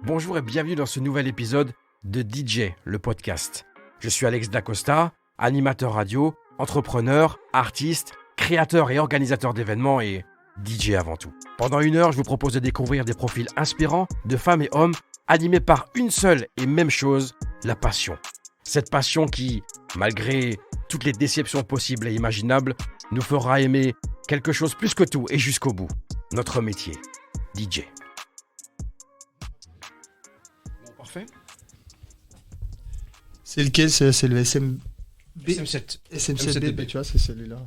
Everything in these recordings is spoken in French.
Bonjour et bienvenue dans ce nouvel épisode de DJ, le podcast. Je suis Alex Dacosta, animateur radio, entrepreneur, artiste, créateur et organisateur d'événements et DJ avant tout. Pendant 1 heure, je vous propose de découvrir des profils inspirants de femmes et hommes animés par une seule et même chose, la passion. Cette passion qui, malgré toutes les déceptions possibles et imaginables, nous fera aimer quelque chose plus que tout et jusqu'au bout. Notre métier, DJ. Bon, parfait. C'est lequel? C'est le SM... SM7. SM7B, tu vois, c'est celui-là.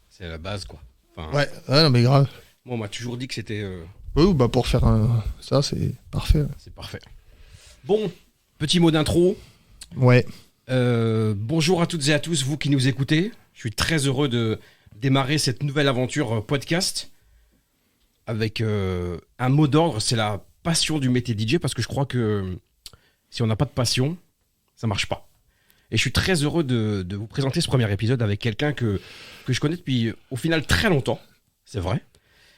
C'est la base, quoi. Enfin, Ouais, non mais grave. moi, on m'a toujours dit que c'était... Oui, bah pour faire ça, c'est parfait. C'est parfait. Bon, petit mot d'intro. Ouais. Bonjour à toutes et à tous, vous qui nous écoutez. Je suis très heureux de démarrer cette nouvelle aventure podcast avec un mot d'ordre, c'est la passion du métier DJ, parce que je crois que si on n'a pas de passion, ça marche pas. Et je suis très heureux de vous présenter ce premier épisode avec quelqu'un que je connais depuis au final très longtemps, c'est vrai.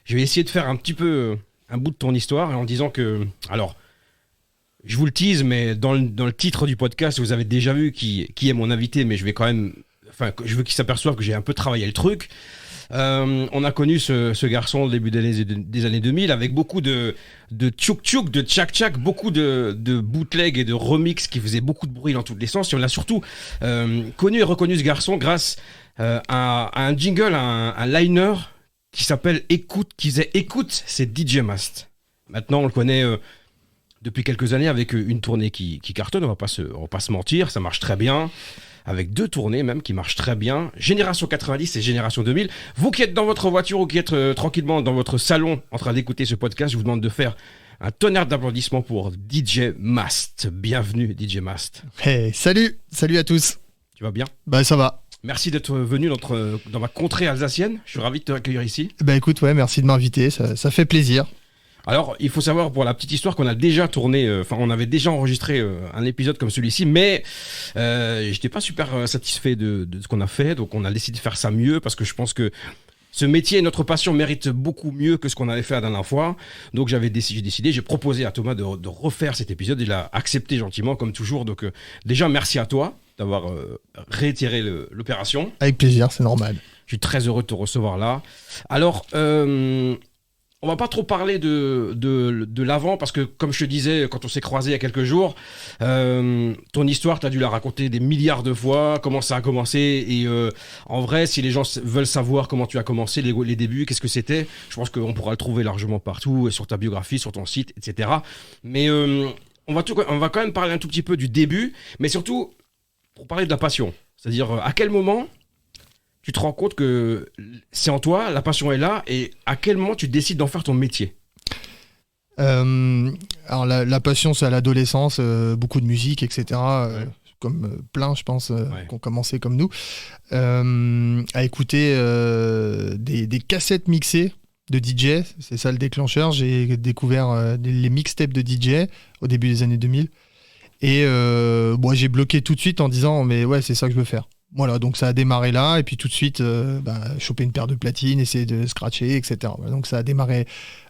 Je vais essayer de faire un petit peu un bout de ton histoire en disant que... Alors, je vous le tease, mais dans le titre du podcast, vous avez déjà vu qui est mon invité, mais je vais quand même... Enfin, je veux qu'il s'aperçoive que j'ai un peu travaillé le truc. On a connu ce garçon au début des années 2000 avec beaucoup de tchouk-tchouk, de tchak-tchak, beaucoup de bootleg et de remix qui faisaient beaucoup de bruit dans tous les sens. Et on a surtout connu et reconnu ce garçon grâce à un jingle, un liner qui s'appelle Écoute, qui disait Écoute, c'est DJ Mast. Maintenant, on le connaît depuis quelques années avec une tournée qui cartonne, on va pas se mentir, ça marche très bien. Avec 2 tournées même qui marchent très bien, Génération 90 et Génération 2000. Vous qui êtes dans votre voiture ou qui êtes tranquillement dans votre salon en train d'écouter ce podcast, je vous demande de faire un tonnerre d'applaudissements pour DJ Mast. Bienvenue DJ Mast. Hey, salut à tous. Tu vas bien? Bah ça va. Merci d'être venu dans ma contrée alsacienne, je suis ravi de te accueillir ici. Bah écoute, ouais, merci de m'inviter, ça fait plaisir. Alors, il faut savoir pour la petite histoire qu'on a déjà tourné, on avait déjà enregistré un épisode comme celui-ci, mais j'étais pas super satisfait de ce qu'on a fait, donc on a décidé de faire ça mieux, parce que je pense que ce métier et notre passion méritent beaucoup mieux que ce qu'on avait fait la dernière fois. Donc j'ai proposé à Thomas de refaire cet épisode, il a accepté gentiment, comme toujours, donc déjà merci à toi d'avoir réitéré l'opération. Avec plaisir, c'est normal. Je suis très heureux de te recevoir là. Alors... on va pas trop parler de l'avant, parce que comme je te disais quand on s'est croisés il y a quelques jours, ton histoire t'as dû la raconter des milliards de fois, comment ça a commencé, et en vrai si les gens veulent savoir comment tu as commencé, les débuts, qu'est-ce que c'était, je pense qu'on pourra le trouver largement partout, sur ta biographie, sur ton site, etc. Mais on va quand même parler un tout petit peu du début, mais surtout pour parler de la passion, c'est-à-dire à quel moment tu te rends compte que c'est en toi, la passion est là, et à quel moment tu décides d'en faire ton métier? Alors la passion, c'est à l'adolescence, beaucoup de musique, etc. Ouais. Comme plein, je pense, Ouais. qui ont commencé comme nous, à écouter des cassettes mixées de DJ. C'est ça le déclencheur. J'ai découvert les mixtapes de DJ au début des années 2000. Et j'ai bloqué tout de suite en disant mais ouais, c'est ça que je veux faire. Voilà, donc ça a démarré là, et puis tout de suite, choper une paire de platines, essayer de scratcher, etc. Voilà, donc ça a démarré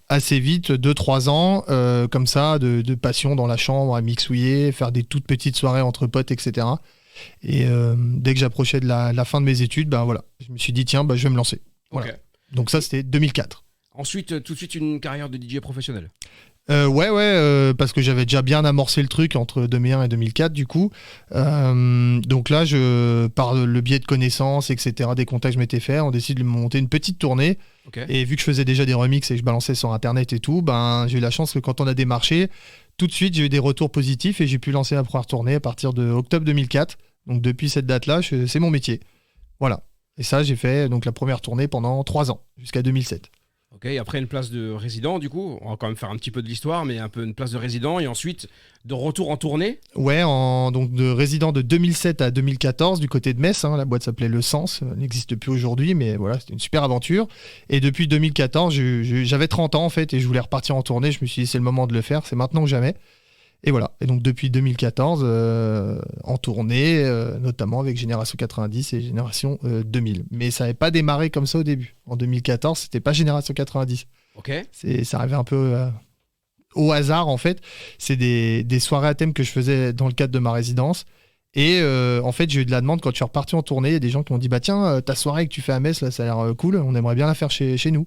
assez vite, 2-3 ans, comme ça, de passion dans la chambre, à mixouiller, faire des toutes petites soirées entre potes, etc. Et dès que j'approchais de la fin de mes études, je me suis dit, tiens, je vais me lancer. Voilà. Okay. Donc ça, c'était 2004. Ensuite, tout de suite, une carrière de DJ professionnel. Parce que j'avais déjà bien amorcé le truc entre 2001 et 2004 du coup. Donc là, par le biais de connaissances, etc., des contacts que je m'étais fait, on décide de monter une petite tournée. Okay. Et vu que je faisais déjà des remixes et que je balançais sur internet et tout, j'ai eu la chance que quand on a démarché, tout de suite j'ai eu des retours positifs et j'ai pu lancer la première tournée à partir de octobre 2004. Donc depuis cette date-là, c'est mon métier. Voilà. Et ça, j'ai fait donc la première tournée pendant 3 ans, jusqu'à 2007. Ok, après une place de résident, du coup, on va quand même faire un petit peu de l'histoire, mais un peu une place de résident, et ensuite de retour en tournée. Ouais, donc de résident de 2007 à 2014 du côté de Metz, la boîte s'appelait Le Sens, elle n'existe plus aujourd'hui, mais voilà, c'était une super aventure. Et depuis 2014, j'avais 30 ans en fait, et je voulais repartir en tournée, je me suis dit c'est le moment de le faire, c'est maintenant ou jamais. Et voilà, et donc depuis 2014, en tournée, notamment avec Génération 90 et Génération 2000. Mais ça n'avait pas démarré comme ça au début. En 2014, c'était pas Génération 90. Ok. Ça arrivait un peu au hasard en fait. C'est des soirées à thème que je faisais dans le cadre de ma résidence. Et en fait, j'ai eu de la demande quand je suis reparti en tournée. Il y a des gens qui m'ont dit bah tiens, ta soirée que tu fais à Metz, là, ça a l'air cool. On aimerait bien la faire chez nous.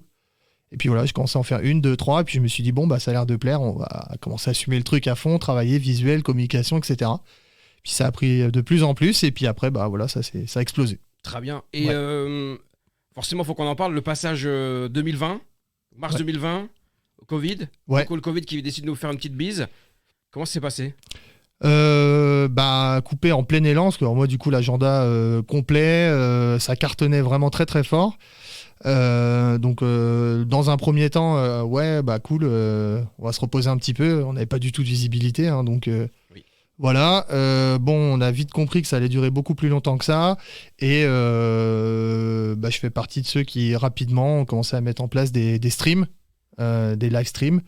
Et puis voilà, j'ai commencé à en faire 1, 2, 3. Et puis je me suis dit bon bah ça a l'air de plaire. On va commencer à assumer le truc à fond, travailler visuel, communication, etc. Puis ça a pris de plus en plus. Et puis après bah voilà, ça a explosé. Très bien. Et forcément, il faut qu'on en parle. Le passage 2020, mars 2020, Covid. Ouais. Du coup, le Covid qui décide de nous faire une petite bise. Comment ça s'est passé ? Coupé en plein élan, parce que moi du coup l'agenda complet, ça cartonnait vraiment très très fort. Donc dans un premier temps, cool, on va se reposer un petit peu. On n'avait pas du tout de visibilité, hein, donc oui. Voilà. On a vite compris que ça allait durer beaucoup plus longtemps que ça, et je fais partie de ceux qui rapidement ont commencé à mettre en place des streams, des live streams.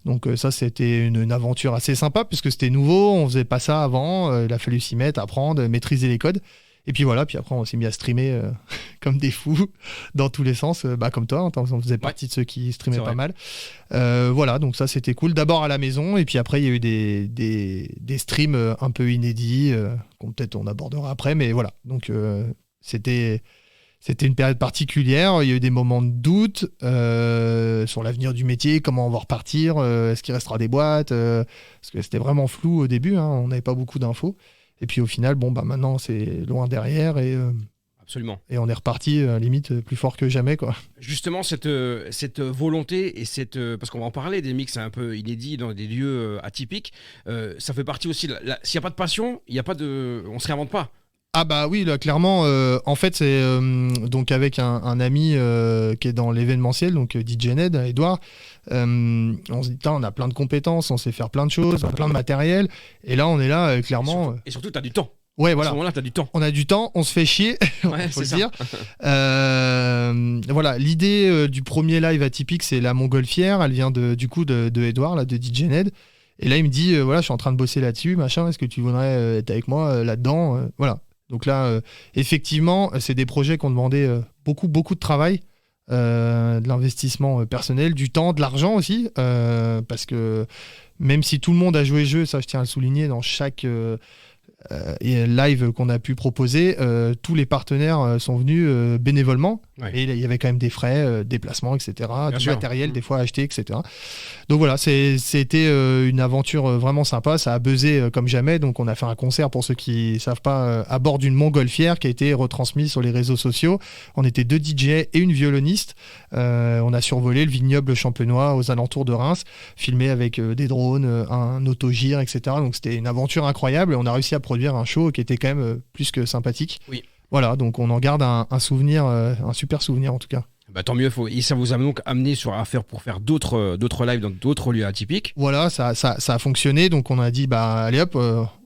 Donc ça c'était une aventure assez sympa puisque c'était nouveau, on faisait pas ça avant, il a fallu s'y mettre, apprendre, maîtriser les codes. Et puis voilà, puis après on s'est mis à streamer comme des fous dans tous les sens, comme toi, hein, on faisait partie de ceux qui streamaient pas mal. Voilà, donc ça c'était cool. D'abord à la maison et puis après il y a eu des streams un peu inédits qu'on peut-être on abordera après, mais voilà. Donc c'était une période particulière, il y a eu des moments de doute sur l'avenir du métier, comment on va repartir, est-ce qu'il restera des boîtes, parce que c'était vraiment flou au début, hein, on n'avait pas beaucoup d'infos. Et puis au final, maintenant c'est loin derrière et, absolument. Et on est reparti limite plus fort que jamais, quoi. Justement, cette volonté et parce qu'on va en parler des mix un peu inédits dans des lieux atypiques, ça fait partie aussi, s'il n'y a pas de passion, on ne se réinvente pas. Ah bah oui, là clairement, en fait c'est donc avec un ami qui est dans l'événementiel, donc DJ Ned, Edouard, on se dit on a plein de compétences, on sait faire plein de choses, plein de matériel, et là on est là clairement... Et surtout t'as du temps. Ouais, voilà. À ce moment-là, t'as du temps. On a du temps, on se fait chier, faut le dire. Voilà, l'idée du premier live atypique, c'est la montgolfière, elle vient de Edouard, là, de DJ Ned. Et là il me dit, je suis en train de bosser là-dessus, machin, est-ce que tu voudrais être avec moi là-dedans, voilà. Donc là, effectivement, c'est des projets qui ont demandé beaucoup de travail, de l'investissement personnel, du temps, de l'argent aussi, parce que même si tout le monde a joué jeu, ça je tiens à le souligner, dans chaque live qu'on a pu proposer, tous les partenaires sont venus bénévolement, et il y avait quand même des frais, déplacements, etc., du matériel des fois acheté, etc. Donc voilà, c'était une aventure vraiment sympa, ça a buzzé comme jamais, donc on a fait un concert, pour ceux qui savent pas, à bord d'une montgolfière qui a été retransmis sur les réseaux sociaux. On était 2 DJ et une violoniste, on a survolé le vignoble champenois aux alentours de Reims, filmé avec des drones, un autogire, etc. Donc c'était une aventure incroyable, et on a réussi à produire un show qui était quand même plus que sympathique. Oui. Voilà, donc on en garde un souvenir, un super souvenir en tout cas. Tant mieux, et ça vous a donc amené pour faire d'autres lives dans d'autres lieux atypiques. Voilà, ça a fonctionné, donc on a dit allez hop,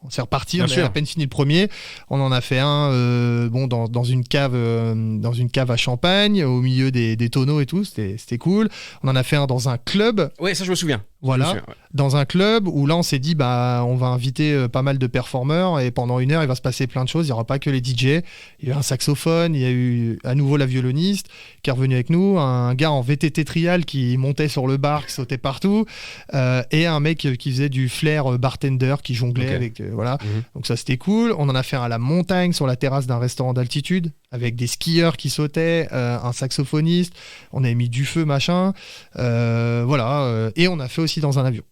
c'est reparti. On a à peine fini le premier. On en a fait un dans une cave à champagne, au milieu des tonneaux et tout, c'était cool. On en a fait un dans un club. Ouais, ça je me souviens. Voilà, dans un club où là on s'est dit on va inviter pas mal de performeurs, et pendant 1 heure il va se passer plein de choses, il n'y aura pas que les DJ, il y a eu un saxophone, il y a eu à nouveau la violoniste qui est revenue avec nous, un gars en VTT trial qui montait sur le bar, qui sautait partout, et un mec qui faisait du flair bartender, qui jonglait avec... voilà. Donc ça c'était cool. On en a fait un à la montagne sur la terrasse d'un restaurant d'altitude avec des skieurs qui sautaient, un saxophoniste, on avait mis du feu machin, voilà, et on a fait aussi dans un avion,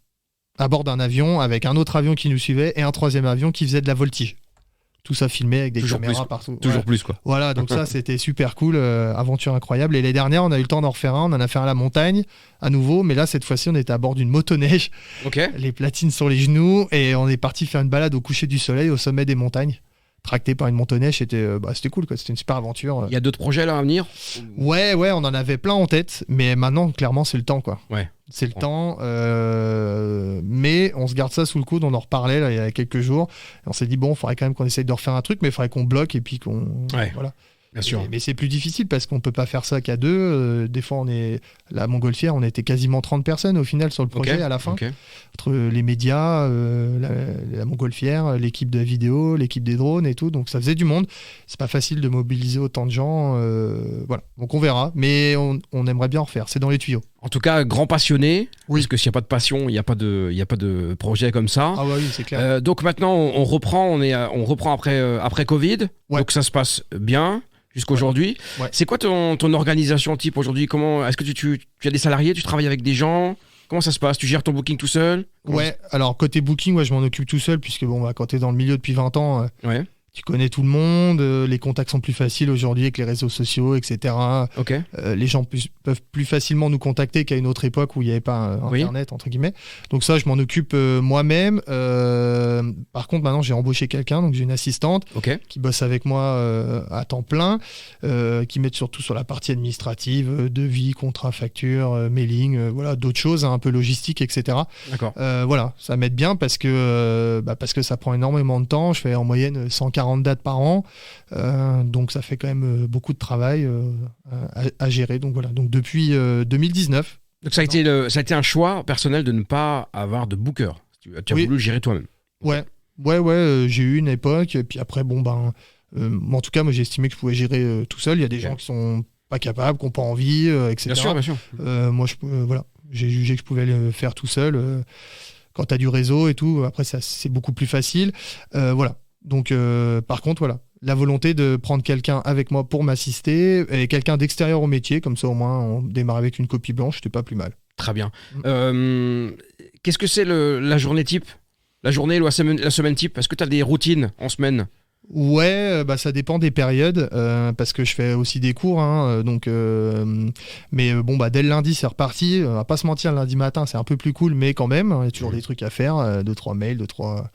à bord d'un avion avec un autre avion qui nous suivait et un 3e avion qui faisait de la voltige. Tout ça filmé avec des caméras partout. Toujours plus, quoi. Voilà, donc ça c'était super cool, aventure incroyable. Et les dernières, on a eu le temps d'en refaire un, on en a fait un à la montagne à nouveau, mais là cette fois-ci on était à bord d'une motoneige, les platines sur les genoux, et on est parti faire une balade au coucher du soleil au sommet des montagnes, tracté par une motoneige. C'était cool, quoi. C'était une super aventure. Il y a d'autres projets là à venir ? Ouais, on en avait plein en tête, mais maintenant clairement c'est le temps, quoi. Ouais. C'est le temps, mais on se garde ça sous le coude. On en reparlait là, il y a quelques jours, et on s'est dit il faudrait quand même qu'on essaye de refaire un truc, mais il faudrait qu'on bloque et puis qu'on... Voilà. Bien sûr. Mais c'est plus difficile parce qu'on peut pas faire ça qu'à deux. Des fois, la montgolfière, on était quasiment 30 personnes au final sur le projet à la fin. Entre les médias, la montgolfière, l'équipe de la vidéo, l'équipe des drones et tout. Donc ça faisait du monde. C'est pas facile de mobiliser autant de gens. Voilà. Donc on verra. Mais on aimerait bien en refaire. C'est dans les tuyaux. En tout cas, grand passionné, Oui. parce que s'il n'y a pas de passion, il n'y a pas de projet comme ça. Ah bah oui, c'est clair. Donc maintenant, on reprend, on reprend après Covid. Ouais. Donc ça se passe bien jusqu'aujourd'hui. Ouais. C'est quoi ton organisation type aujourd'hui? Est-ce que tu as des salariés, tu travailles avec des gens? Comment ça se passe? Tu gères ton booking tout seul? Ouais, alors côté booking, ouais, je m'en occupe tout seul, puisque bon, bah, quand tu es dans le milieu depuis 20 ans, Ouais, tu connais tout le monde, les contacts sont plus faciles aujourd'hui avec les réseaux sociaux, etc. ok. Les gens peuvent plus facilement nous contacter qu'à une autre époque où il n'y avait pas Oui. Internet, entre guillemets. Donc ça, je m'en occupe moi-même. Par contre, maintenant, j'ai embauché quelqu'un, donc j'ai une assistante Ok. qui bosse avec moi à temps plein, qui m'aide surtout sur la partie administrative, devis, contrat, facture, mailing, voilà, d'autres choses, un peu logistique, etc. D'accord. Voilà, ça m'aide bien parce que ça prend énormément de temps. Je fais en moyenne 140 dates par an, donc ça fait quand même beaucoup de travail à gérer. Donc voilà, donc depuis 2019. Donc ça a été un choix personnel de ne pas avoir de booker. Tu as Oui. voulu le gérer toi-même. Ouais, j'ai eu une époque, et puis après, en tout cas, moi j'ai estimé que je pouvais gérer tout seul. Il y a des gens qui sont pas capables, qui n'ont pas envie, etc. Bien sûr, bien sûr. Moi, voilà, j'ai jugé que je pouvais le faire tout seul. Quand tu as du réseau et tout, après, c'est beaucoup plus facile. Voilà. Donc, par contre, voilà, la volonté de prendre quelqu'un avec moi pour m'assister et quelqu'un d'extérieur au métier, comme ça au moins on démarre avec une copie blanche, c'était pas plus mal. Très bien. Qu'est-ce que c'est la journée type? La journée ou la semaine type? Est-ce que tu as des routines en semaine? Ouais, ça dépend des périodes, parce que je fais aussi des cours, hein, mais dès le lundi c'est reparti. On va pas se mentir, le lundi matin c'est un peu plus cool, mais quand même, il y a toujours des trucs à faire, 2-3 mails, 2-3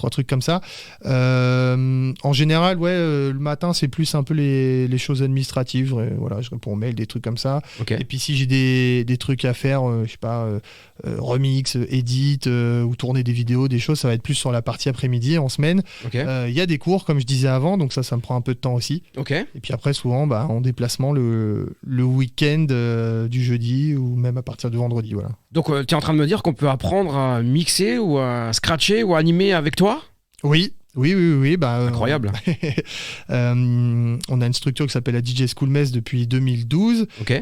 trucs comme ça. En général, le matin, c'est plus un peu les choses administratives. Je réponds aux mails, des trucs comme ça. Ok. Et puis si j'ai des trucs à faire, je sais pas, remix, edit, ou tourner des vidéos, des choses, ça va être plus sur la partie après-midi, en semaine. Ok. Il y a des cours, comme je disais avant, donc ça me prend un peu de temps aussi. Ok. Et puis après, souvent, en déplacement le week-end du jeudi, ou même à partir du vendredi, voilà. Donc tu es en train de me dire qu'on peut apprendre à mixer ou à scratcher ou à animer avec toi? Oui. Incroyable. On a une structure qui s'appelle la DJ School Mess depuis 2012. Ok.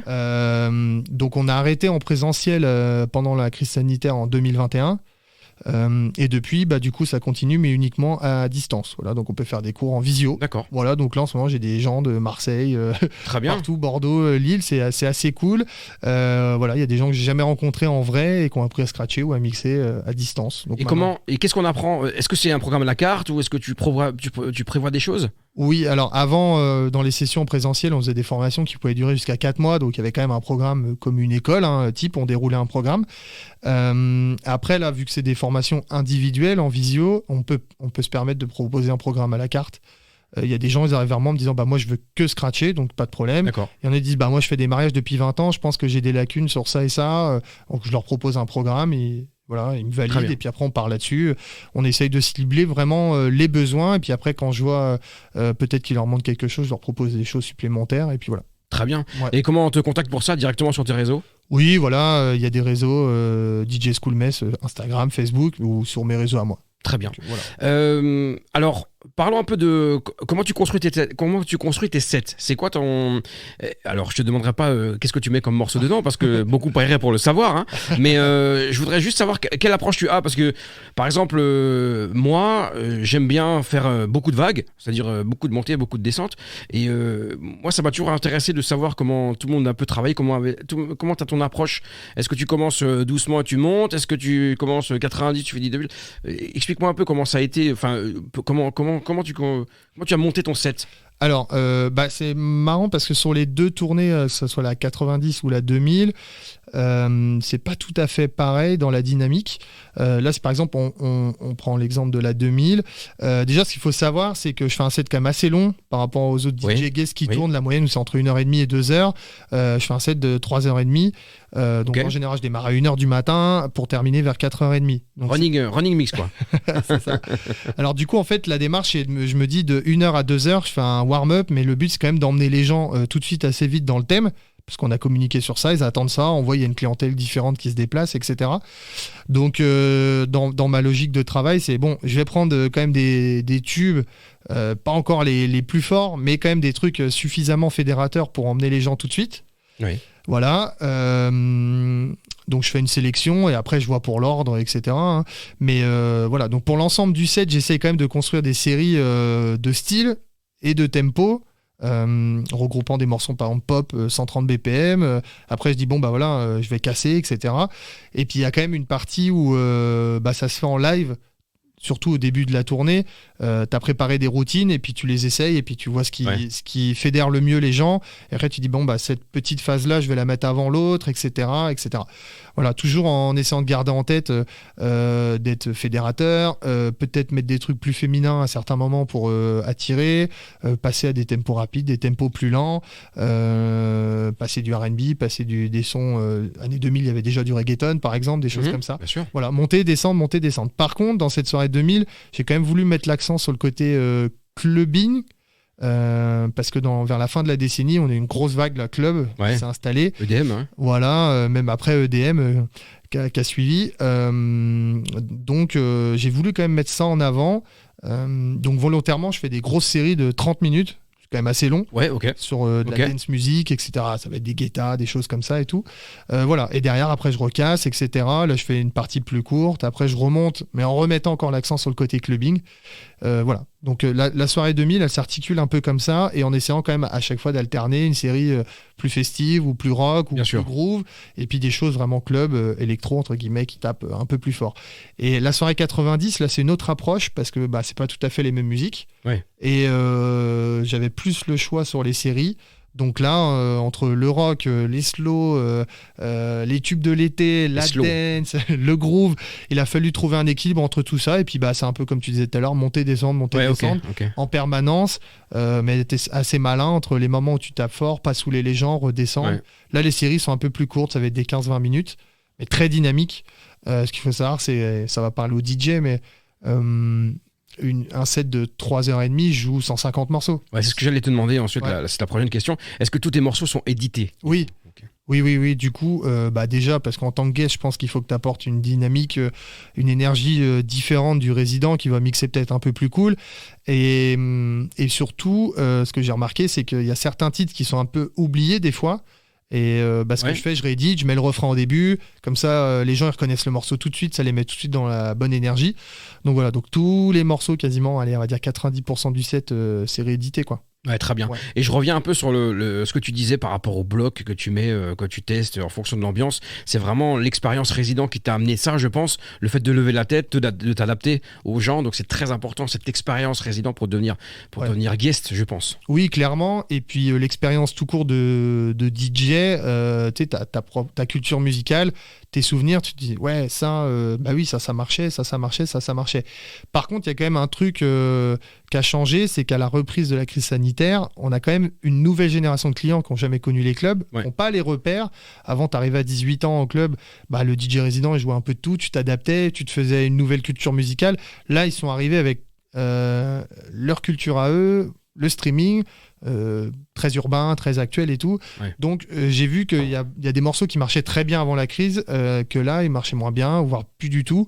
Donc on a arrêté en présentiel pendant la crise sanitaire en 2021. Et depuis, du coup, ça continue, mais uniquement à distance. Voilà, donc on peut faire des cours en visio. D'accord. Voilà, donc là en ce moment j'ai des gens de Marseille, Très bien. partout, Bordeaux, Lille, c'est assez cool. Voilà, il y a des gens que j'ai jamais rencontrés en vrai et qui ont appris à scratcher ou à mixer à distance. Donc Et qu'est-ce qu'on apprend? Est-ce que c'est un programme à la carte ou est-ce que tu prévois des choses? Oui, alors avant, dans les sessions présentielles, on faisait des formations qui pouvaient durer jusqu'à 4 mois, donc il y avait quand même un programme comme une école, type, on déroulait un programme. Après, là, vu que c'est des formations individuelles en visio, on peut se permettre de proposer un programme à la carte. Il y a des gens, ils arrivent vers moi en me disant moi je veux que scratcher, donc pas de problème. D'accord. Il y en a qui disent moi je fais des mariages depuis 20 ans, je pense que j'ai des lacunes sur ça et ça, donc je leur propose un programme et voilà, ils me valident et puis après on part là-dessus. On essaye de cibler vraiment les besoins et puis après quand je vois peut-être qu'il leur manque quelque chose, je leur propose des choses supplémentaires et puis voilà. Très bien. Ouais. Et comment on te contacte pour ça? Directement sur tes réseaux? Oui, voilà, il y a des réseaux DJ School Mess, Instagram, Facebook ou sur mes réseaux à moi. Très bien. Donc, voilà. Alors, parlons un peu de comment tu construis tes sets. C'est quoi ton... Alors, je te demanderai pas qu'est-ce que tu mets comme morceau dedans, parce que beaucoup paieraient pour le savoir. Hein. Mais je voudrais juste savoir quelle approche tu as, parce que, par exemple, moi, j'aime bien faire beaucoup de vagues, c'est-à-dire beaucoup de montées, beaucoup de descentes. Et moi, ça m'a toujours intéressé de savoir comment tout le monde a un peu travaillé, comment tu as ton approche. Est-ce que tu commences doucement et tu montes? Est-ce que tu commences 90, tu fais 10 2000? Explique-moi un peu comment ça a été, comment tu as monté ton set? Alors, c'est marrant parce que sur les deux tournées, que ce soit la 90 ou la 2000, c'est pas tout à fait pareil dans la dynamique. Là, par exemple, on prend l'exemple de la 2000. Déjà, ce qu'il faut savoir, c'est que je fais un set quand même assez long par rapport aux autres DJ guests qui tournent. La moyenne, c'est entre 1h30 et 2h. Je fais un set de 3h30. Donc en général, je démarre à 1h du matin pour terminer vers 4h30. Donc, running mix, quoi. c'est ça. Alors du coup, en fait, la démarche, je me dis de 1h à 2h, je fais un warm-up, mais le but, c'est quand même d'emmener les gens tout de suite assez vite dans le thème, parce qu'on a communiqué sur ça, ils attendent ça, on voit il y a une clientèle différente qui se déplace, etc. Donc dans ma logique de travail, c'est bon, je vais prendre quand même des tubes, pas encore les plus forts, mais quand même des trucs suffisamment fédérateurs pour emmener les gens tout de suite. Oui. Voilà. Donc je fais une sélection et après je vois pour l'ordre, etc. hein. Mais voilà, donc pour l'ensemble du set, j'essaye quand même de construire des séries de style et de tempo. Regroupant des morceaux par exemple pop 130 BPM, après je dis bon bah voilà je vais casser, etc. Et puis il y a quand même une partie où ça se fait en live, surtout au début de la tournée. T'as préparé des routines et puis tu les essayes et puis tu vois ce qui fédère le mieux les gens, et après tu dis bon bah cette petite phase là je vais la mettre avant l'autre, etc., etc. Voilà, toujours en essayant de garder en tête d'être fédérateur, peut-être mettre des trucs plus féminins à certains moments pour attirer, passer à des tempos rapides, des tempos plus lents, passer du R&B, passer des sons années 2000, il y avait déjà du reggaeton par exemple, des choses comme ça. Bien sûr. Voilà, monter, descendre. Par contre, dans cette soirée 2000, j'ai quand même voulu mettre l'accent sur le côté clubbing, parce que vers la fin de la décennie, on a une grosse vague la club qui s'est installée. EDM, hein. Voilà, même après EDM qui a suivi. Donc, j'ai voulu quand même mettre ça en avant. Donc, volontairement, je fais des grosses séries de 30 minutes. Quand même assez long, sur de la dance music, etc. Ça va être des guettas, des choses comme ça et tout. Voilà. Et derrière, après, je recasse, etc. Là, je fais une partie plus courte. Après, je remonte, mais en remettant encore l'accent sur le côté clubbing. Voilà. Donc, la soirée 2000, elle s'articule un peu comme ça, et en essayant quand même à chaque fois d'alterner une série plus festive ou plus rock ou plus groove, et puis des choses vraiment club, électro, entre guillemets, qui tapent un peu plus fort. Et la soirée 90, là, c'est une autre approche, parce que c'est pas tout à fait les mêmes musiques. Ouais. Et j'avais plus le choix sur les séries. Donc là, entre le rock, les slow, les tubes de l'été, la dance, le groove, il a fallu trouver un équilibre entre tout ça. Et puis c'est un peu comme tu disais tout à l'heure, monter, descendre, en permanence. Mais t'es assez malin entre les moments où tu tapes fort, pas saouler les gens, redescendre. Ouais. Là, les séries sont un peu plus courtes, ça va être des 15-20 minutes, mais très dynamiques. Ce qu'il faut savoir, c'est, ça va parler au DJ, mais... un set de 3h30 joue 150 morceaux. Ouais, c'est ce que j'allais te demander ensuite, c'est la prochaine question. Est-ce que tous tes morceaux sont édités ? Oui. Okay. Oui. Du coup, déjà, parce qu'en tant que guest, je pense qu'il faut que tu apportes une dynamique, une énergie différente du résident qui va mixer peut-être un peu plus cool. Et surtout, ce que j'ai remarqué, c'est qu'il y a certains titres qui sont un peu oubliés des fois. Et ce que je fais, je réédite, je mets le refrain au début, comme ça les gens ils reconnaissent le morceau tout de suite, ça les met tout de suite dans la bonne énergie. Donc voilà, donc tous les morceaux quasiment, allez, on va dire 90% du set, c'est réédité quoi. Ouais, très bien. Ouais. Et je reviens un peu sur ce que tu disais par rapport au bloc que tu mets, que tu testes en fonction de l'ambiance. C'est vraiment l'expérience résident qui t'a amené ça, je pense. Le fait de lever la tête, de t'adapter aux gens. Donc c'est très important, cette expérience résident pour devenir guest, je pense. Oui, clairement. Et puis l'expérience tout court de DJ, tu sais, ta culture musicale, tes souvenirs, tu te dis, ouais, ça, oui, ça marchait, ça marchait. Par contre, il y a quand même un truc qui a changé, c'est qu'à la reprise de la crise sanitaire, on a quand même une nouvelle génération de clients qui n'ont jamais connu les clubs, qui n'ont pas les repères. Avant, tu arrivais à 18 ans au club, le DJ résident, il jouait un peu de tout, tu t'adaptais, tu te faisais une nouvelle culture musicale. Là, ils sont arrivés avec leur culture à eux, le streaming, très urbain, très actuel et tout. Ouais. Donc, j'ai vu qu'il y a des morceaux qui marchaient très bien avant la crise, que là, ils marchaient moins bien, voire plus du tout.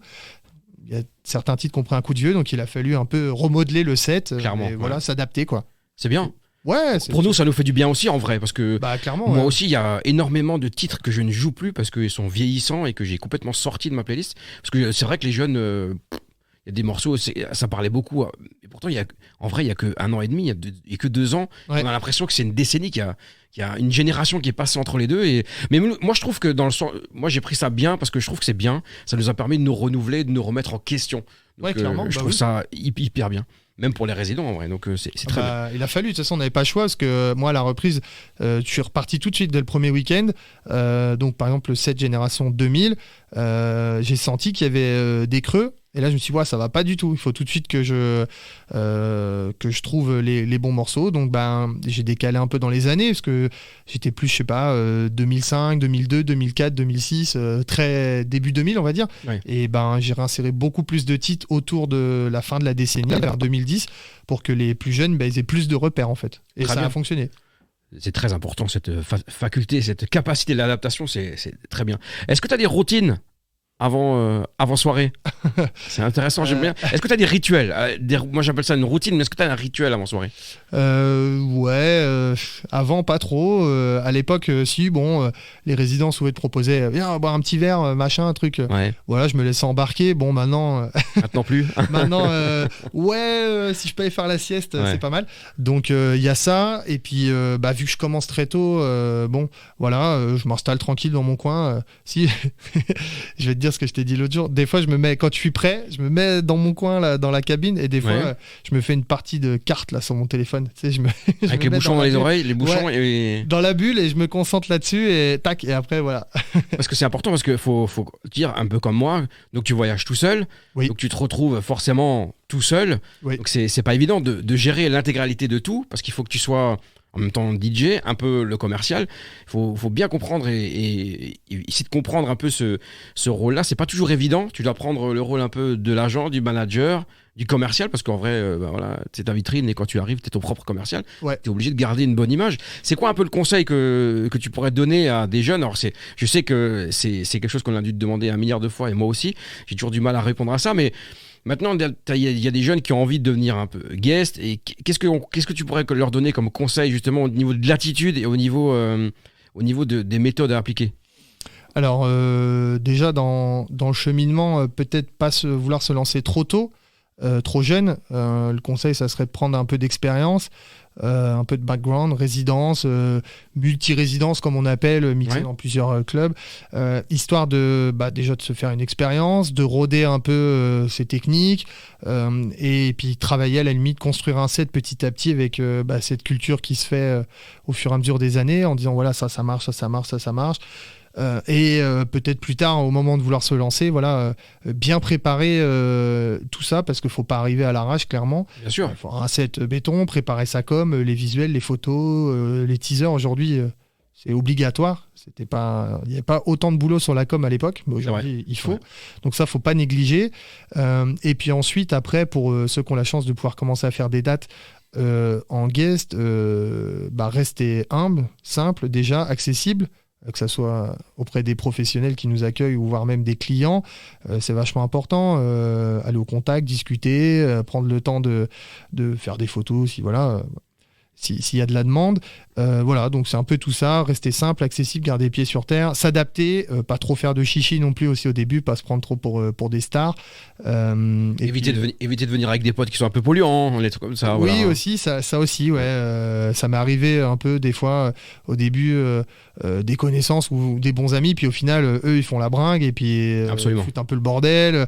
Il y a certains titres qui ont pris un coup de vieux, donc il a fallu un peu remodeler le set. Clairement. Voilà, s'adapter, quoi. C'est bien. Ouais, pour nous, ça nous fait du bien aussi, en vrai, parce que clairement, moi aussi, il y a énormément de titres que je ne joue plus parce qu'ils sont vieillissants et que j'ai complètement sorti de ma playlist. Parce que c'est vrai que les jeunes... il y a des morceaux, ça parlait beaucoup. Et pourtant, en vrai, il n'y a que 1 an et demi, il n'y a que 2 ans. Ouais. On a l'impression que c'est une décennie, qu'il y a une génération qui est passée entre les deux. Mais moi, je trouve que moi, j'ai pris ça bien parce que je trouve que c'est bien. Ça nous a permis de nous renouveler, de nous remettre en question. Donc, clairement. Je trouve ça hyper bien. Même pour les résidents, en vrai. Donc, c'est très bien. Il a fallu. De toute façon, on n'avait pas le choix parce que moi, à la reprise, je suis reparti tout de suite dès le premier week-end. Donc, par exemple, le set Génération 2000, j'ai senti qu'il y avait des creux. Et là, je me suis dit, ça va pas du tout. Il faut tout de suite que je trouve les bons morceaux. Donc, j'ai décalé un peu dans les années parce que j'étais plus, 2005, 2002, 2004, 2006, très début 2000, on va dire. Ouais. Et j'ai réinséré beaucoup plus de titres autour de la fin de la décennie, vers 2010, pour que les plus jeunes, ils aient plus de repères, en fait. Et très ça bien. A fonctionné. C'est très important, cette faculté, cette capacité d'adaptation, c'est très bien. Est-ce que tu as des routines avant soirée? C'est intéressant, j'aime bien. Est-ce que tu as des rituels? Moi, j'appelle ça une routine, mais est-ce que tu as un rituel avant soirée? Avant, pas trop. À l'époque, si, bon, les résidents pouvaient te proposer, viens boire un petit verre, machin, un truc. Ouais. Voilà, je me laissais embarquer. Bon, maintenant. Maintenant plus. Maintenant, si je peux aller faire la sieste, c'est pas mal. Donc, il y a ça. Et puis, vu que je commence très tôt, je m'installe tranquille dans mon coin. Si, je vais te dire ce que je t'ai dit l'autre jour. Des fois, quand je suis prêt, je me mets dans mon coin, là, dans la cabine. Et des fois, je me fais une partie de cartes là, sur mon téléphone. Tu sais, avec les bouchons dans les oreilles, les bouchons dans la bulle, et je me concentre là-dessus et tac, et après voilà. Parce que c'est important, parce qu'il faut dire, un peu comme moi, donc tu voyages tout seul, donc tu te retrouves forcément tout seul, donc c'est pas évident de gérer l'intégralité de tout, parce qu'il faut que tu sois en même temps DJ, un peu le commercial. Il faut bien comprendre et essayer de comprendre un peu ce rôle-là. C'est pas toujours évident. Tu dois prendre le rôle un peu de l'agent, du manager, du commercial, parce qu'en vrai, c'est ta vitrine, et quand tu arrives, tu es ton propre commercial. Tu es obligé de garder une bonne image. C'est quoi un peu le conseil que tu pourrais donner à des jeunes? Alors, je sais que c'est quelque chose qu'on a dû te demander 1 milliard de fois, et moi aussi, j'ai toujours du mal à répondre à ça, mais maintenant, il y a des jeunes qui ont envie de devenir un peu guest, et qu'est-ce que tu pourrais leur donner comme conseil, justement, au niveau de l'attitude et au niveau des méthodes à appliquer? Alors, déjà, dans le cheminement, peut-être pas vouloir se lancer trop tôt, trop jeune. Le conseil, ça serait de prendre un peu d'expérience, un peu de background, résidence, multi-résidence comme on appelle, mixé dans plusieurs clubs, histoire déjà de se faire une expérience, de rôder un peu ses techniques, et puis travailler à la limite, construire un set petit à petit avec cette culture qui se fait au fur et à mesure des années, en disant voilà, ça marche, ça marche, ça marche. Et peut-être plus tard, au moment de vouloir se lancer, bien préparer tout ça, parce qu'il ne faut pas arriver à l'arrache, clairement. Bien sûr. Il faut un set béton, préparer sa com, les visuels, les photos, les teasers. Aujourd'hui, c'est obligatoire. Il n'y avait pas autant de boulot sur la com à l'époque, mais aujourd'hui, il faut. Donc ça, il ne faut pas négliger. Et puis ensuite, après, pour ceux qui ont la chance de pouvoir commencer à faire des dates en guest, rester humble, simple, déjà, accessible, que ça soit auprès des professionnels qui nous accueillent ou voire même des clients, c'est vachement important. Aller au contact, discuter, prendre le temps de faire des photos s'il y a de la demande. Donc c'est un peu tout ça, rester simple, accessible, garder les pieds sur terre, s'adapter, pas trop faire de chichi non plus aussi au début, pas se prendre trop pour des stars. Éviter de venir avec des potes qui sont un peu polluants, les trucs comme ça. Oui, aussi, ça aussi, ça m'est arrivé un peu des fois au début, des connaissances ou des bons amis, puis au final, eux, ils font la bringue et puis ils foutent un peu le bordel.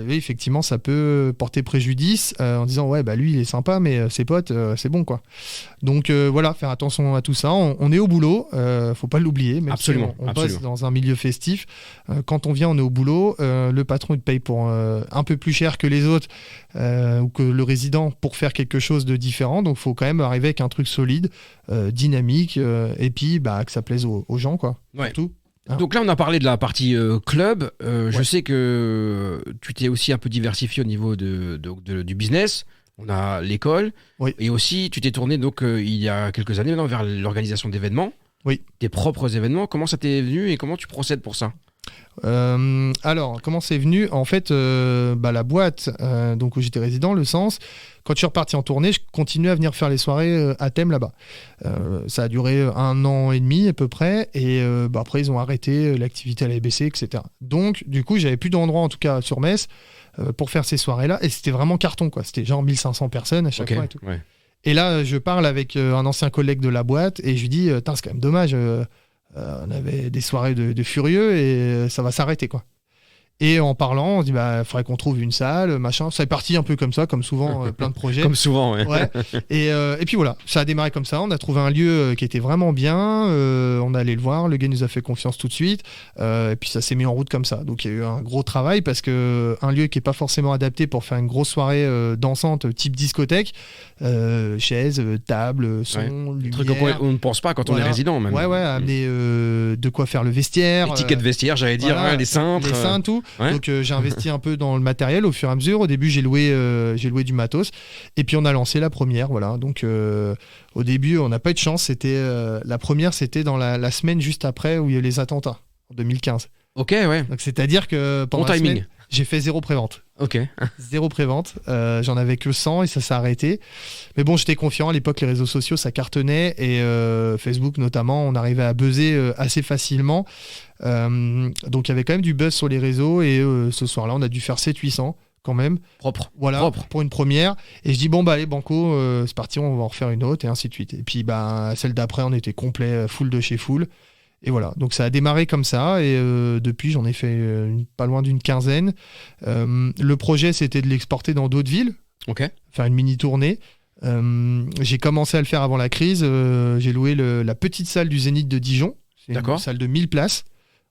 Effectivement, ça peut porter préjudice en disant lui, il est sympa, mais ses potes, c'est bon, quoi. Donc faire attention à tout ça. On est au boulot, faut pas l'oublier. Même absolument, si on bosse dans un milieu festif. Quand on vient, on est au boulot. Le patron il te paye pour un peu plus cher que les autres ou que le résident pour faire quelque chose de différent. Donc faut quand même arriver avec un truc solide, dynamique, et puis que ça plaise aux gens, quoi. Ouais. Surtout. Donc là, on a parlé de la partie club. Je sais que tu t'es aussi un peu diversifié au niveau du business. On a l'école, et aussi tu t'es tourné il y a quelques années maintenant vers l'organisation d'événements, tes propres événements. Comment ça t'est venu et comment tu procèdes pour ça? Alors, comment c'est venu? En fait, la boîte où j'étais résident, le Sens, quand je suis reparti en tournée, je continuais à venir faire les soirées à thème là-bas. Ça a duré 1 an et demi à peu près, et après ils ont arrêté l'activité à la BBC, etc. Donc, du coup, j'avais plus d'endroit, en tout cas sur Metz, pour faire ces soirées-là, et c'était vraiment carton, quoi. C'était genre 1500 personnes à chaque fois et tout. Ouais. Et là, je parle avec un ancien collègue de la boîte, et je lui dis, c'est quand même dommage, on avait des soirées de furieux, et ça va s'arrêter, quoi. Et en parlant, on se dit, faudrait qu'on trouve une salle, machin. Ça est parti un peu comme ça, comme souvent, plein de projets. Comme souvent, ouais. Et puis voilà, ça a démarré comme ça. On a trouvé un lieu qui était vraiment bien. On est allé le voir. Le gars nous a fait confiance tout de suite. Et puis ça s'est mis en route comme ça. Donc il y a eu un gros travail, parce que un lieu qui est pas forcément adapté pour faire une grosse soirée dansante, type discothèque, chaises, table, son, lumière. Truc qu'on ne pense pas quand on est résident, même. Amener de quoi faire le vestiaire. Étiquette vestiaire, j'allais dire, les cintres. Les cintres, tout. Ouais. Donc j'ai investi un peu dans le matériel au fur et à mesure. Au début, j'ai loué du matos, et puis on a lancé la première. Voilà. Donc au début, on n'a pas eu de chance. C'était la première, c'était dans la semaine juste après où il y a eu les attentats en 2015. Ok, ouais. Donc c'est-à-dire que pendant Bon la timing. semaine, j'ai fait 0 prévente. Ok. Zéro prévente, j'en avais que 100 et ça s'est arrêté. Mais bon, j'étais confiant, à l'époque les réseaux sociaux ça cartonnait et Facebook notamment, on arrivait à buzzer assez facilement. Donc il y avait quand même du buzz sur les réseaux et ce soir-là on a dû faire 700-800 quand même. Propre. Voilà, Propre. pour une première. Et je dis bon bah allez banco, c'est parti, on va en refaire une autre et ainsi de suite. Et puis bah, celle d'après on était complet, full de chez full. Et voilà, donc ça a démarré comme ça et depuis j'en ai fait pas loin d'une quinzaine. Le projet c'était de l'exporter dans d'autres villes, Ok. faire une mini tournée. J'ai commencé à le faire avant la crise, j'ai loué la petite salle du Zénith de Dijon, c'est une D'accord. salle de 1000 places.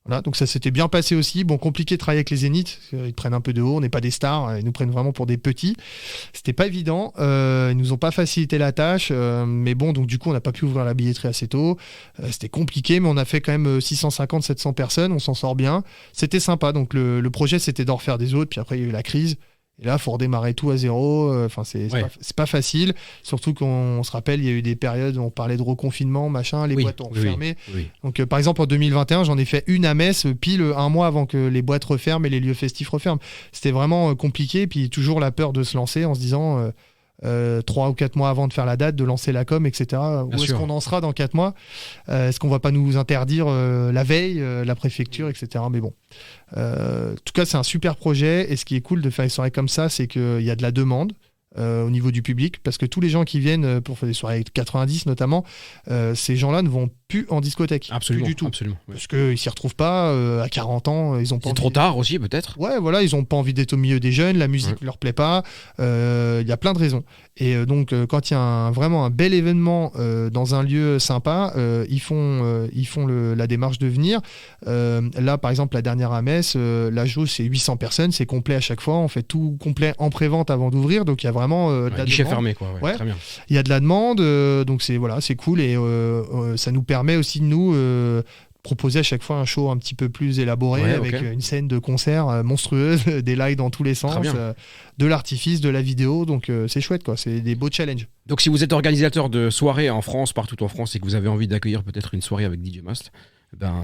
Voilà, donc ça s'était bien passé aussi. Bon, compliqué de travailler avec les Zéniths, ils prennent un peu de haut, on n'est pas des stars, ils nous prennent vraiment pour des petits. C'était pas évident, ils nous ont pas facilité la tâche, mais bon, donc du coup on n'a pas pu ouvrir la billetterie assez tôt. C'était compliqué, mais on a fait quand même 650-700 personnes, on s'en sort bien. C'était sympa, donc le projet c'était d'en refaire des autres, puis après il y a eu la crise. Et là, il faut redémarrer tout à zéro. Enfin, c'est pas facile. Surtout qu'on se rappelle, il y a eu des périodes où on parlait de reconfinement, machin, les boîtes ont refermé. Oui. Donc, par exemple, en 2021, j'en ai fait une à Metz, pile un mois avant que les boîtes referment et les lieux festifs referment. C'était vraiment compliqué. Puis toujours la peur de se lancer en se disant 3 ou 4 mois avant de faire la date, de lancer la com, etc. Où est-ce qu'on en sera dans 4 mois Est-ce qu'on va pas nous interdire la veille, la préfecture, etc. Mais bon. En tout cas, c'est un super projet. Et ce qui est cool de faire des soirées comme ça, c'est qu'il y a de la demande. Au niveau du public, parce que tous les gens qui viennent pour faire des soirées 90 notamment, ces gens-là ne vont plus en discothèque. Absolument. Plus du tout. Absolument. Parce qu'ils s'y retrouvent pas à 40 ans, ils ont pas C'est envie. trop tard aussi, peut-être. Ouais, voilà, ils ont pas envie d'être au milieu des jeunes, la musique ne leur plaît pas, il y a plein de raisons. Et donc, quand il y a vraiment un bel événement dans un lieu sympa, ils font la démarche de venir. Là, par exemple, la dernière à Metz, la jauge, c'est 800 personnes, c'est complet à chaque fois, on fait tout complet en pré-vente avant d'ouvrir, donc il y a vraiment de la guichet demande. fermé, quoi. Ouais. Très bien. Il y a de la demande, donc c'est cool et ça nous permet aussi de nous proposer à chaque fois un show un petit peu plus élaboré avec une scène de concert monstrueuse, des lives dans tous les sens, de l'artifice, de la vidéo, donc c'est chouette quoi, c'est des beaux challenges. Donc si vous êtes organisateur de soirées en France, partout en France, et que vous avez envie d'accueillir peut-être une soirée avec DJ Must,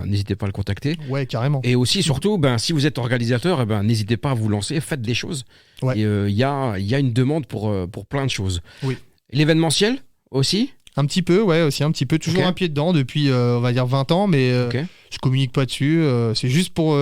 n'hésitez pas à le contacter. Ouais, carrément. Et aussi, surtout, si vous êtes organisateur, n'hésitez pas à vous lancer, faites des choses. Ouais. Et il y a une demande pour plein de choses. Oui. L'événementiel aussi ? Un petit peu, ouais, aussi un petit peu. Toujours un pied dedans depuis, on va dire, 20 ans, mais je communique pas dessus. C'est juste pour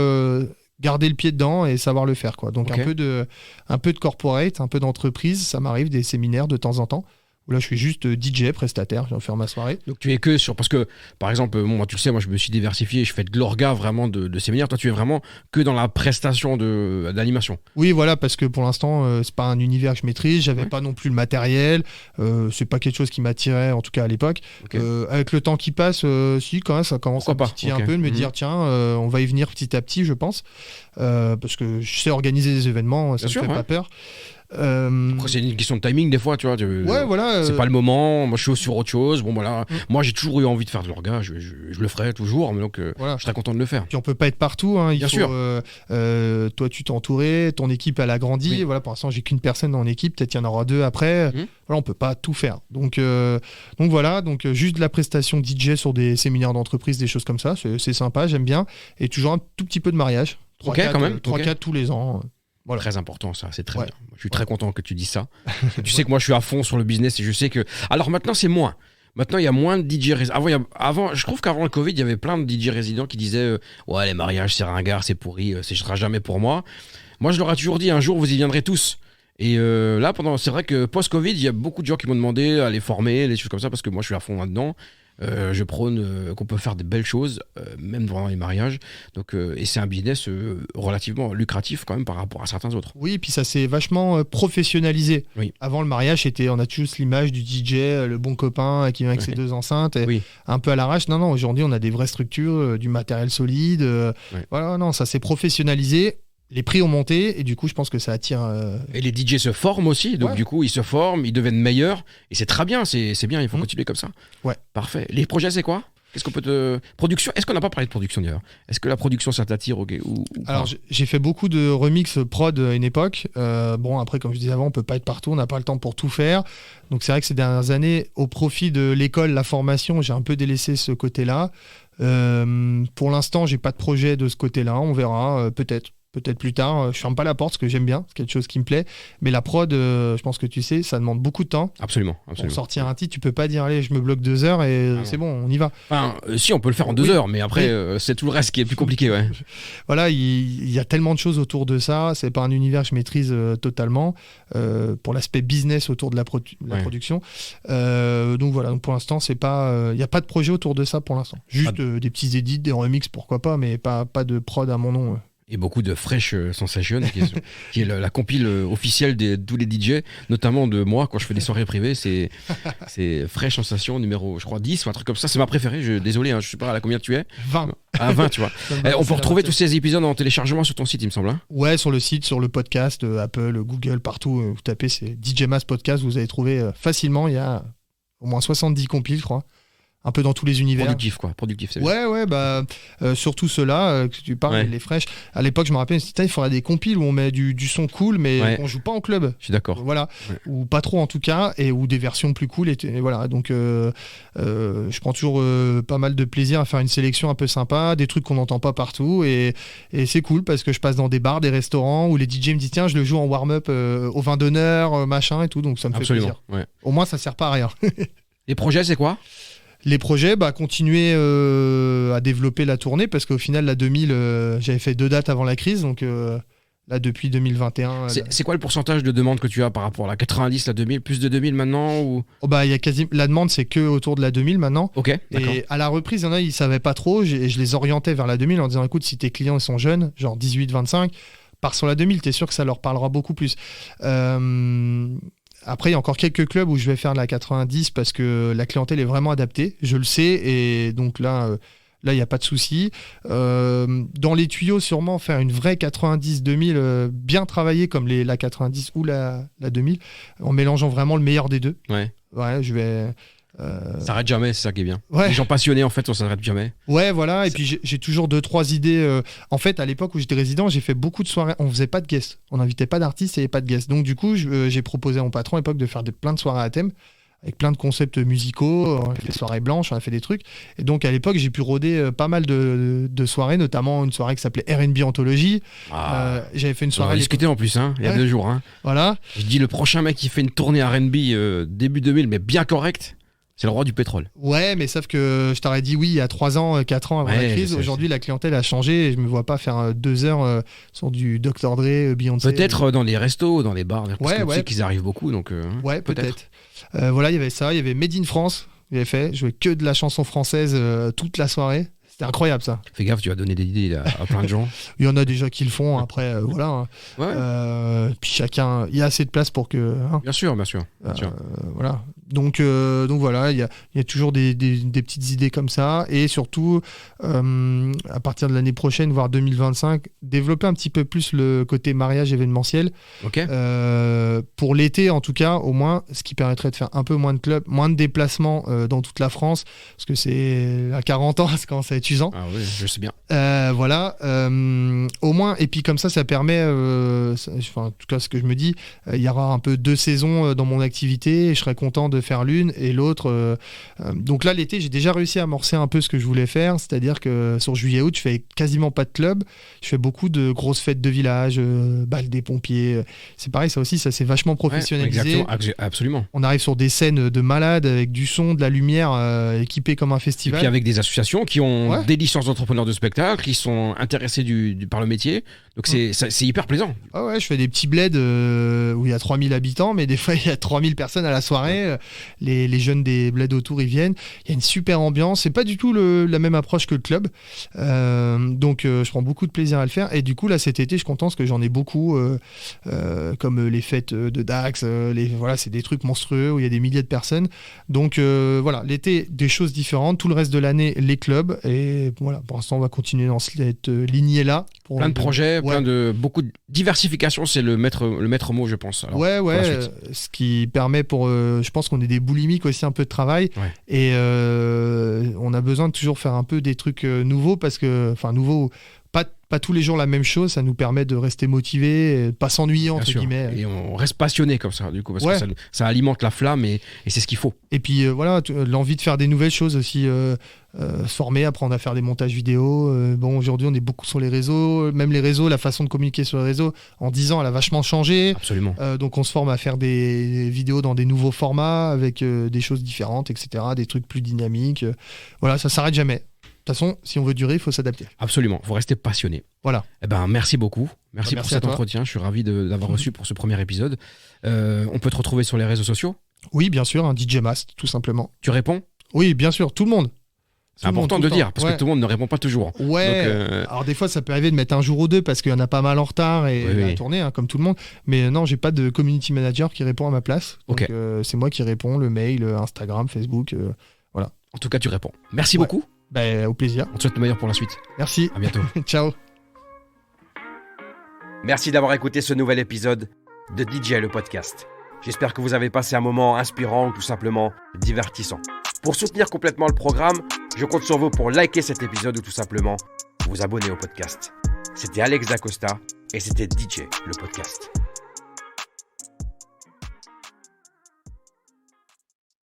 garder le pied dedans et savoir le faire, quoi. Donc un peu de corporate, un peu d'entreprise. Ça m'arrive des séminaires de temps en temps. Où là, je suis juste DJ, prestataire, je viens faire ma soirée. Donc tu es que sur... Parce que, par exemple, moi, tu le sais, moi, je me suis diversifié, je fais de l'orga vraiment de séminaires. Toi, tu es vraiment que dans la prestation d'animation. Oui, voilà, parce que pour l'instant, c'est pas un univers que je maîtrise. J'avais pas non plus le matériel. C'est pas quelque chose qui m'attirait, en tout cas à l'époque. Avec le temps qui passe, si, quand même, ça commence à me titiller un peu, de me dire, tiens, on va y venir petit à petit, je pense. Parce que je sais organiser des événements, ça me fait pas peur. Après, c'est une question de timing des fois, tu vois. Ouais, voilà. C'est pas le moment. Moi, je suis sur autre chose. Bon, voilà. Moi, j'ai toujours eu envie de faire de l'orga. Je le ferai toujours. Mais donc, je suis très content de le faire. Puis on peut pas être partout. Hein. Bien sûr. Toi, tu t'es entouré. Ton équipe, elle a grandi. Oui. Voilà, pour l'instant, j'ai qu'une personne dans l'équipe. Peut-être qu'il y en aura 2 après. Voilà, on peut pas tout faire. Donc voilà. Donc juste de la prestation DJ sur des séminaires d'entreprise, des choses comme ça. C'est sympa. J'aime bien. Et toujours un tout petit peu de mariage. 3-4 tous les ans. Voilà. Très important, ça, c'est très bien. Je suis très content que tu dises ça. Tu sais que moi, je suis à fond sur le business et je sais que. Alors maintenant, c'est moins. Maintenant, il y a moins de DJ résidents. Avant, je trouve qu'avant le Covid, il y avait plein de DJ résidents qui disaient ouais, les mariages, c'est ringard, c'est pourri, ce sera jamais pour moi. Moi, je leur ai toujours dit un jour, vous y viendrez tous. Et là, c'est vrai que post-Covid, il y a beaucoup de gens qui m'ont demandé à les former, des choses comme ça, parce que moi, je suis à fond là-dedans. Je prône qu'on peut faire des belles choses, même pendant les mariages. Donc, et c'est un business relativement lucratif quand même par rapport à certains autres. Oui, et puis ça s'est vachement professionnalisé. Oui. Avant le mariage, on a toujours l'image du DJ, le bon copain qui vient avec ses 2 enceintes, et un peu à l'arrache. Non, aujourd'hui, on a des vraies structures, du matériel solide. Voilà, non, ça s'est professionnalisé. Les prix ont monté et du coup je pense que ça attire et les DJ se forment aussi, donc du coup ils se forment, ils deviennent meilleurs et c'est très bien, c'est bien, il faut continuer comme ça. Parfait. Les projets, c'est quoi? Qu'est-ce qu'on peut production, est-ce qu'on n'a pas parlé de production d'ailleurs? Est-ce que la production ça t'attire ou Alors j'ai fait beaucoup de remix prod à une époque. Bon, après comme je disais avant, on peut pas être partout, on n'a pas le temps pour tout faire. Donc c'est vrai que ces dernières années, au profit de l'école, la formation, j'ai un peu délaissé ce côté-là. Pour l'instant, j'ai pas de projet de ce côté-là. On verra, peut-être plus tard. Je ferme pas la porte, parce que j'aime bien, c'est quelque chose qui me plaît. Mais la prod, je pense que tu sais, ça demande beaucoup de temps. Absolument. Pour sortir un titre, tu peux pas dire allez, je me bloque 2 heures et c'est bon, on y va. Enfin, si, on peut le faire en 2 heures, mais après, c'est tout le reste qui est plus compliqué. Ouais. Voilà, il y a tellement de choses autour de ça. C'est pas un univers que je maîtrise totalement pour l'aspect business autour de la production. Donc voilà, donc pour l'instant, c'est pas, il y a pas de projet autour de ça pour l'instant. Juste des petits edits, des remixes, pourquoi pas, mais pas de prod à mon nom. Et beaucoup de Fresh Sensation, qui est la compile officielle de tous les DJ, notamment de moi, quand je fais des soirées privées, c'est Fresh Sensation numéro, je crois, 10 ou un truc comme ça. C'est ma préférée, désolé, hein, je sais pas à combien tu es. 20. À 20, tu vois. On peut retrouver tous ces épisodes en téléchargement sur ton site, il me semble. Hein. Ouais, sur le site, sur le podcast, Apple, Google, partout. Vous tapez, c'est DJ Mas Podcast, vous allez trouver facilement. Il y a au moins 70 compiles, je crois. Un peu dans tous les univers. Productif, c'est bien. Ouais, bah, surtout ceux-là que tu parles, les Fresh. À l'époque, je me rappelle, il faudrait des compiles où on met du son cool, mais qu'on joue pas en club. Je suis d'accord. Voilà. Ouais. Ou pas trop en tout cas, ou des versions plus cool. Et voilà. Donc, je prends toujours pas mal de plaisir à faire une sélection un peu sympa, des trucs qu'on n'entend pas partout. Et c'est cool parce que je passe dans des bars, des restaurants où les DJ me disent tiens, je le joue en warm-up au vin d'honneur, machin et tout. Donc, ça me fait plaisir. Ouais. Au moins, ça sert pas à rien. Les projets, c'est quoi ? Les projets, continuer à développer la tournée parce qu'au final, la 2000, j'avais fait 2 dates avant la crise, donc là, depuis 2021... C'est quoi le pourcentage de demande que tu as par rapport à la 90, la 2000, plus de 2000 maintenant ou... y a la demande, c'est que autour de la 2000 maintenant. Ok, d'accord. Et à la reprise, il y en a, ils savaient pas trop, je les orientais vers la 2000 en disant, écoute, si tes clients sont jeunes, genre 18-25, pars sur la 2000, t'es sûr que ça leur parlera beaucoup plus. Après, il y a encore quelques clubs où je vais faire de la 90 parce que la clientèle est vraiment adaptée, je le sais, et donc là, il n'y a pas de souci. Dans les tuyaux, sûrement faire une vraie 90-2000 bien travaillée comme la 90 ou la 2000, en mélangeant vraiment le meilleur des deux. Ouais, je vais... Ça s'arrête jamais, c'est ça qui est bien. Ouais. Les gens passionnés, en fait, on s'arrête jamais. Ouais, voilà. Et puis j'ai toujours 2-3 idées. En fait, à l'époque où j'étais résident, j'ai fait beaucoup de soirées. On faisait pas de guests. On n'invitait pas d'artistes et pas de guests. Donc du coup, j'ai proposé à mon patron à l'époque de faire plein de soirées à thème avec plein de concepts musicaux. On a fait des soirées blanches, on a fait des trucs. Et donc à l'époque, j'ai pu rôder pas mal de soirées, notamment une soirée qui s'appelait R&B Anthologie. J'avais fait une soirée. On a discuté en plus, il y a 2 jours. Voilà. Je dis le prochain mec qui fait une tournée R&B début 2000, mais bien correct. C'est le roi du pétrole. Ouais, mais sauf que je t'aurais dit oui il y a 3 ans, 4 ans avant la crise. Aujourd'hui, la clientèle a changé et je me vois pas faire 2 heures sur du Dr. Dre, Beyoncé. Peut-être dans les restos, dans les bars. Parce que tu sais qu'ils arrivent beaucoup. Donc, ouais, peut-être. Voilà, il y avait ça. Il y avait Made in France. J'avais fait. Je jouais que de la chanson française toute la soirée. C'était incroyable ça. Fais gaffe, tu vas donner des idées à plein de gens. Il y en a déjà qui le font, après voilà. Ouais. Puis chacun, il y a assez de place pour que... Bien sûr. Voilà. Donc voilà, il y a toujours des petites idées comme ça. Et surtout, à partir de l'année prochaine, voire 2025, développer un petit peu plus le côté mariage événementiel. Ok. Pour l'été, en tout cas, au moins, ce qui permettrait de faire un peu moins de clubs, moins de déplacements dans toute la France. Parce que c'est à 40 ans, ça commence à être usant. Ah oui, je sais bien. Voilà. Au moins, et puis comme ça permet, en tout cas, ce que je me dis, il y aura un peu 2 saisons dans mon activité et je serais content de faire l'une et l'autre. Donc là, l'été, j'ai déjà réussi à amorcer un peu ce que je voulais faire, c'est-à-dire que sur juillet-août, je fais quasiment pas de club. Je fais beaucoup de grosses fêtes de village, bal des pompiers. C'est pareil, ça aussi, ça s'est vachement professionnalisé. Ouais, absolument. On arrive sur des scènes de malades avec du son, de la lumière, équipés comme un festival. Et puis avec des associations qui ont des licences d'entrepreneurs de spectacle, qui sont intéressés par le métier. Donc c'est hyper plaisant. Ah ouais, je fais des petits bleds où il y a 3000 habitants, mais des fois il y a 3000 personnes à la soirée. Les jeunes des bleds autour, ils viennent. Il y a une super ambiance. C'est pas du tout la même approche que le club. Donc je prends beaucoup de plaisir à le faire. Et du coup, là, cet été, je suis content parce que j'en ai beaucoup, comme les fêtes de Dax. Voilà, c'est des trucs monstrueux où il y a des milliers de personnes. Donc voilà, l'été, des choses différentes. Tout le reste de l'année, les clubs. Et voilà, pour l'instant, on va continuer dans cette lignée-là. Plein de projets, beaucoup de diversification, c'est le maître mot, je pense. Alors, ce qui permet je pense qu'on est des boulimiques aussi, un peu de travail, et on a besoin de toujours faire un peu des trucs nouveaux, parce que, nouveaux, pas tous les jours la même chose, ça nous permet de rester motivé, pas s'ennuyer entre guillemets. Et on reste passionné comme ça, du coup, parce que ça alimente la flamme et c'est ce qu'il faut. Et puis voilà, l'envie de faire des nouvelles choses aussi. se former, apprendre à faire des montages vidéo. Bon, aujourd'hui, on est beaucoup sur les réseaux. Même les réseaux, la façon de communiquer sur les réseaux, en 10 ans, elle a vachement changé. Absolument. Donc, on se forme à faire des vidéos dans des nouveaux formats, avec des choses différentes, etc., des trucs plus dynamiques. Voilà, ça s'arrête jamais. De toute façon, si on veut durer, il faut s'adapter. Absolument, il faut rester passionné. Voilà. Eh ben, merci beaucoup. Merci pour Merci cet à toi. entretien. Je suis ravi d'avoir reçu pour ce premier épisode. On peut te retrouver sur les réseaux sociaux. Oui, bien sûr, un DJ Mast, tout simplement. Tu réponds? Oui, bien sûr, tout le monde. C'est important de le dire, parce Ouais. que tout le monde ne répond pas toujours. Ouais, Donc, alors des fois ça peut arriver de mettre un jour ou deux parce qu'il y en a pas mal en retard et Oui. à tourner, hein, comme tout le monde. Mais non, j'ai pas de community manager qui répond à ma place. Donc Ok. c'est moi qui réponds, le mail, Instagram, Facebook. En tout cas, tu réponds. Merci Ouais. beaucoup. Au plaisir. On te souhaite le meilleur pour la suite. Merci. À bientôt. Ciao. Merci d'avoir écouté ce nouvel épisode de DJ le podcast. J'espère que vous avez passé un moment inspirant ou tout simplement divertissant. Pour soutenir complètement le programme, je compte sur vous pour liker cet épisode ou tout simplement vous abonner au podcast. C'était Alex Dacosta et c'était DJ le podcast.